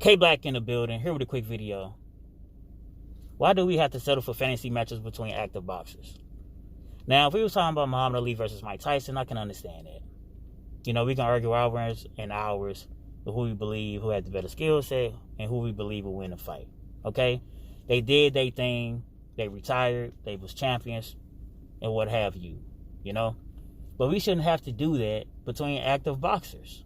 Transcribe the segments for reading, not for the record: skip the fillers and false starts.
K Black in the building, here with a quick video. Why do we have to settle for fantasy matches between active boxers? Now, if we were talking about Muhammad Ali versus Mike Tyson, I can understand that. You know, we can argue hours and hours with who we believe who had the better skill set and who we believe will win the fight. Okay? They did their thing. They retired. They was champions and what have you. You know? But we shouldn't have to do that between active boxers.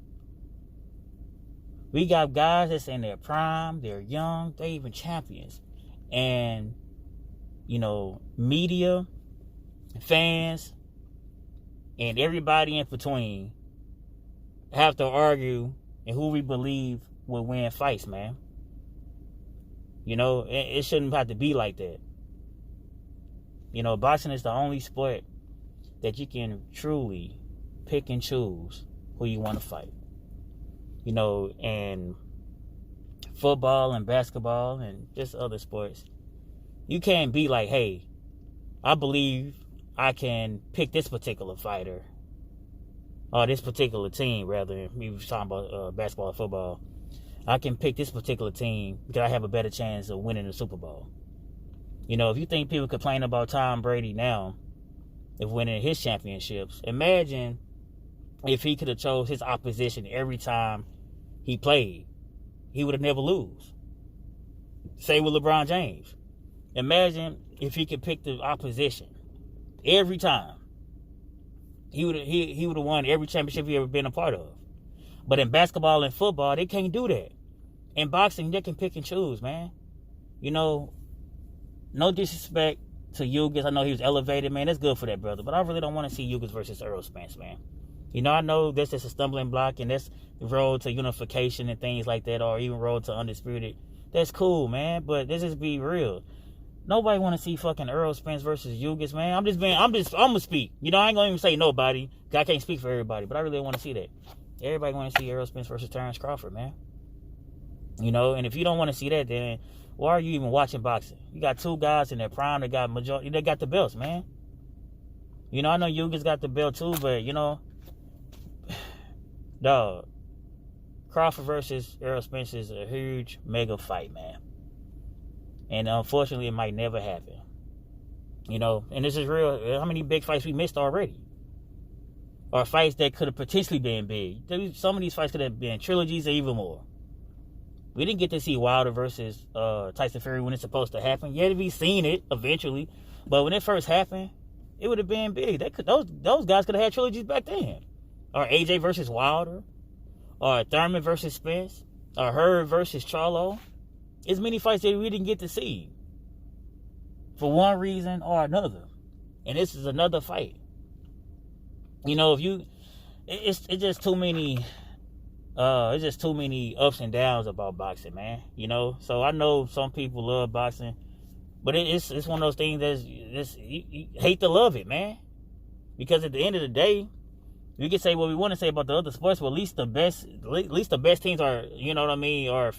We got guys that's in their prime. They're young. They're even champions. And, you know, media, fans, and everybody in between have to argue and who we believe will win fights, man. You know, it shouldn't have to be like that. You know, boxing is the only sport that you can truly pick and choose who you want to fight. You know, and football and basketball and just other sports, you can't be like, hey, I believe I can pick this particular fighter or this particular team, rather. We were talking about basketball and football. I can pick this particular team because I have a better chance of winning the Super Bowl. You know, if you think people complain about Tom Brady now of winning his championships, imagine if he could have chose his opposition every time he played. He would have never lose. Same with LeBron James. Imagine if he could pick the opposition every time. He would have won every championship he ever been a part of. But in basketball and football, they can't do that. In boxing, they can pick and choose, man. You know, no disrespect to Ugas. I know he was elevated, man. That's good for that brother. But I really don't want to see Ugas versus Errol Spence, man. You know, I know that's just a stumbling block, and that's the road to unification and things like that, or even road to undisputed. That's cool, man. But let's just be real. Nobody want to see fucking Errol Spence versus Ugas, man. I'm gonna speak. You know, I ain't gonna even say nobody. I can't speak for everybody, but I really want to see that. Everybody want to see Errol Spence versus Terrence Crawford, man. You know, and if you don't want to see that, then why are you even watching boxing? You got two guys in their prime that got they got the belts, man. You know, I know Ugas got the belt too, but you know, dog, Crawford versus Errol Spence is a huge mega fight, man. And unfortunately, it might never happen. You know, and this is real. How many big fights we missed already? Or fights that could have potentially been big. Some of these fights could have been trilogies or even more. We didn't get to see Wilder versus Tyson Fury when it's supposed to happen. Yet we've seen it eventually. But when it first happened, it would have been big. Those guys could have had trilogies back then. Or AJ versus Wilder. Or Thurman versus Spence. Or Herb versus Charlo. As many fights that we didn't get to see. For one reason or another. And this is another fight. You know, it's just too many ups and downs about boxing, man. You know, so I know some people love boxing, but it's one of those things that's you hate to love it, man. Because at the end of the day, we can say what we want to say about the other sports, but at least the best teams are, you know what I mean, are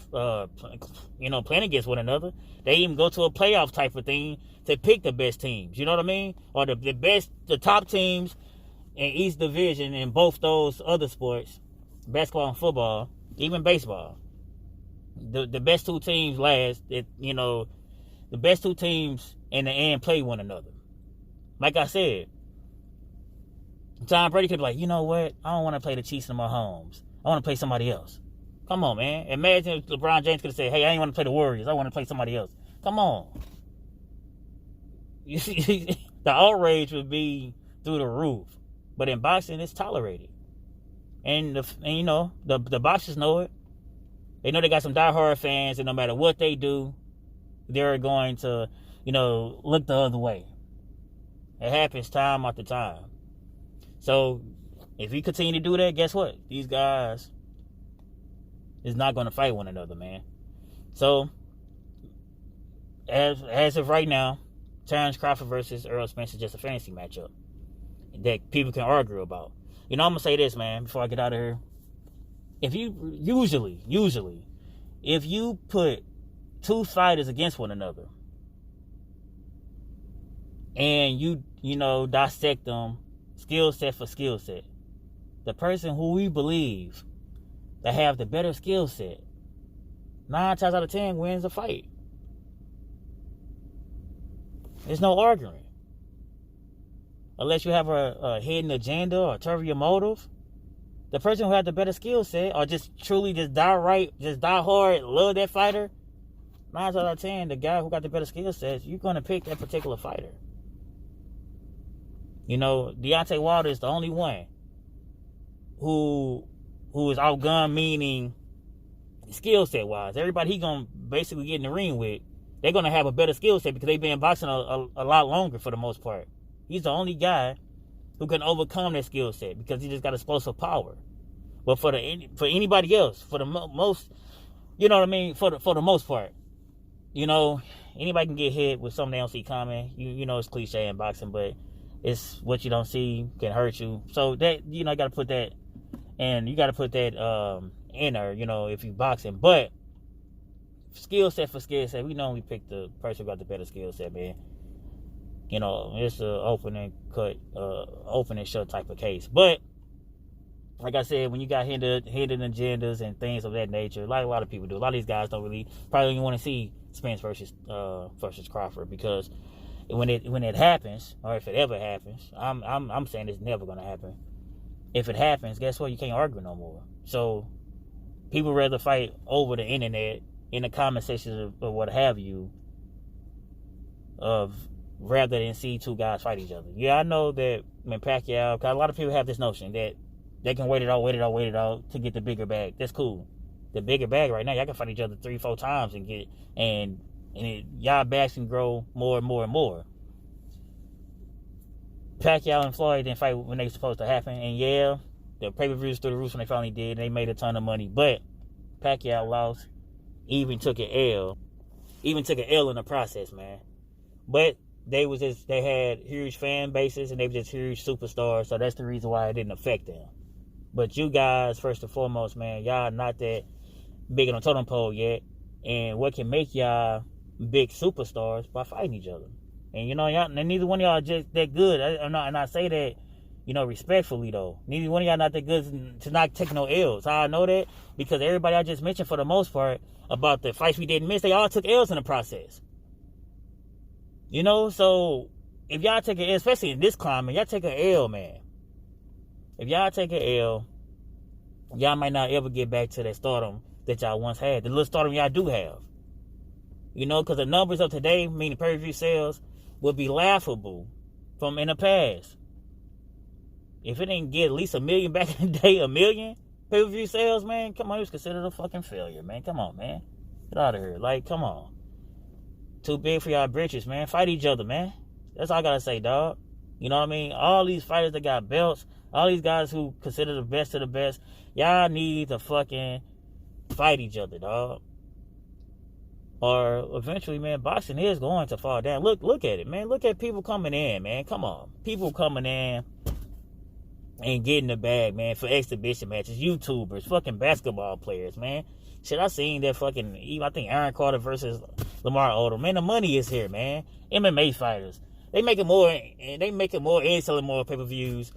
playing against one another. They even go to a playoff type of thing to pick the best teams. You know what I mean, or the top teams in each division in both those other sports, basketball and football, even baseball. The best two teams last. You know, the best two teams in the end play one another. Like I said, Tom Brady could be like, you know what? I don't want to play the Chiefs and Mahomes. I want to play somebody else. Come on, man. Imagine if LeBron James could have said, hey, I ain't want to play the Warriors. I want to play somebody else. Come on. You see, the outrage would be through the roof. But in boxing, it's tolerated. And you know, the boxers know it. They know they got some diehard fans, and no matter what they do, they're going to, you know, look the other way. It happens time after time. So, if we continue to do that, guess what? These guys is not going to fight one another, man. So, as of right now, Terrence Crawford versus Errol Spence is just a fantasy matchup that people can argue about. You know, I'm going to say this, man, before I get out of here. If you, usually, if you put two fighters against one another, and you know, dissect them skill set for skill set, the person who we believe that have the better skill set 9 times out of 10 wins a fight. There's no arguing. Unless you have a hidden agenda or ulterior motive. The person who had the better skill set, or just truly just die hard, love that fighter, 9 times out of 10, the guy who got the better skill sets, you're going to pick that particular fighter. You know, Deontay Wilder is the only one who is outgunned, meaning skill set wise. Everybody he going to basically get in the ring with, they're going to have a better skill set because they've been boxing a lot longer for the most part. He's the only guy who can overcome that skill set because he just got explosive power. But for anybody else, for the most, you know what I mean? For the most part, you know, anybody can get hit with something they don't see coming. You know, it's cliche in boxing, but it's what you don't see can hurt you. So that, you know, you got to put that, and you got to put that in there, you know, if you boxing. But skill set for skill set, we normally pick the person who got the better skill set, man. You know, it's an open and shut type of case. But like I said, when you got hidden agendas and things of that nature, like a lot of people do. A lot of these guys probably don't even want to see Spence versus Crawford, because when it happens, or if it ever happens, I'm saying it's never gonna happen. If it happens, guess what? You can't argue no more. So people rather fight over the internet, in the comment sections or what have you, rather than see two guys fight each other. Yeah, I know that when Pacquiao, cause a lot of people have this notion that they can wait it out to get the bigger bag. That's cool. The bigger bag right now, y'all can fight each other 3-4 times and y'all backs can grow more and more and more. Pacquiao and Floyd didn't fight when they were supposed to happen, and yeah, the pay-per-views through the roof when they finally did, and they made a ton of money. But Pacquiao lost, even took an L in the process, man. But they had huge fan bases, and they were just huge superstars, so that's the reason why it didn't affect them. But you guys, first and foremost, man, y'all not that big on the totem pole yet. And what can make y'all big superstars? By fighting each other. And you know, y'all, neither one of y'all just that good. And I say that, you know, respectfully though. Neither one of y'all not that good to not take no L's. How I know that? Because everybody I just mentioned, for the most part, about the fights we didn't miss, they all took L's in the process. You know, so if y'all take an L, especially in this climate, y'all take an L, man. If y'all take an L, y'all might not ever get back to that stardom that y'all once had. The little stardom y'all do have. You know, because the numbers of today, meaning pay-per-view sales, would be laughable from in the past. If it didn't get at least 1 million back in the day, 1 million pay-per-view sales, man, come on, it was considered a fucking failure, man. Come on, man. Get out of here. Like, come on. Too big for y'all britches, man. Fight each other, man. That's all I gotta say, dog. You know what I mean? All these fighters that got belts, all these guys who consider the best of the best, y'all need to fucking fight each other, dog. Or eventually, man, boxing is going to fall down. Look at it, man. Look at people coming in, man. Come on. People coming in and getting the bag, man, for exhibition matches. YouTubers, fucking basketball players, man. Shit, I seen that fucking, I think Aaron Carter versus Lamar Odom. Man, the money is here, man. MMA fighters. They make it more and selling more pay-per-views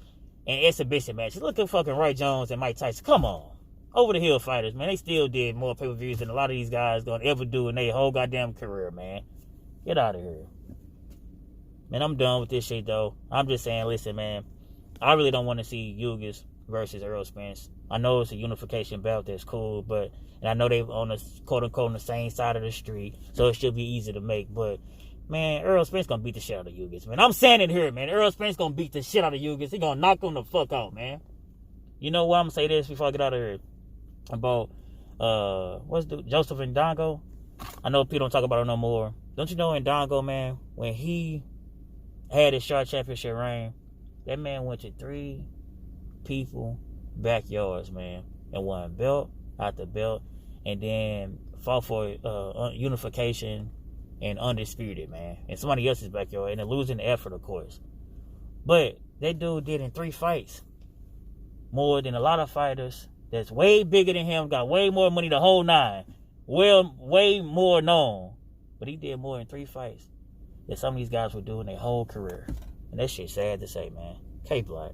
and exhibition matches. Look at fucking Roy Jones and Mike Tyson. Come on. Over the hill fighters, man. They still did more pay-per-views than a lot of these guys gonna ever do in their whole goddamn career, man. Get out of here. Man, I'm done with this shit, though. I'm just saying, listen, man. I really don't want to see Ugas versus Errol Spence. I know it's a unification bout that's cool, and I know they're on the quote-unquote on the same side of the street, so it should be easy to make, but man, Errol Spence gonna beat the shit out of Ugas, man. I'm saying it here, man. Errol Spence gonna beat the shit out of Ugas. He gonna knock him the fuck out, man. You know what? I'm gonna say this before I get out of here. About Joseph Ndongo. I know people don't talk about it no more. Don't you know Ndongo, man, when he had his short championship reign, that man went to 3 people backyards, man, and won belt after belt, and then fought for unification and undisputed, man, in somebody else's backyard, and then losing the effort, of course. But that dude did in 3 fights more than a lot of fighters that's way bigger than him, got way more money, the whole 9, way more known. But he did more in 3 fights than some of these guys would do in their whole career. And that shit's sad to say, man. K-Block.